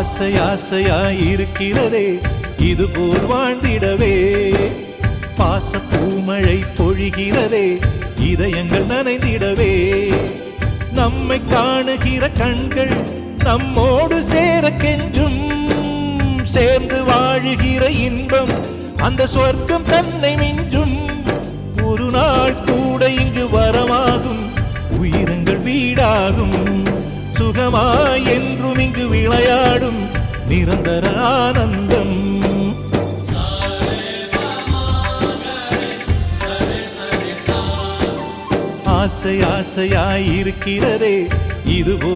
ஆசை ஆசையாயிருக்கிறதே இதுபோல் வாழ்ந்திடவே. பாச பூமழை பொழிகிறதே இதயங்கள் நனைந்திடவே. நம்மை காணுகிற கண்கள் நம்மோடு சேர கெஞ்சும். சேர்ந்து வாழுகிற இன்பம் அந்த சொர்க்கம் தன்னை மிஞ்சும். ஒரு நாள் கூட இங்கு வரமாகும், உயிரங்கள் வீடாகும். சுகமாய் என்றும் இங்கு விளையாடும் நிரந்தர ஆனந்தம். ஆசை ஆசையாயிருக்கிறதே இதுபோ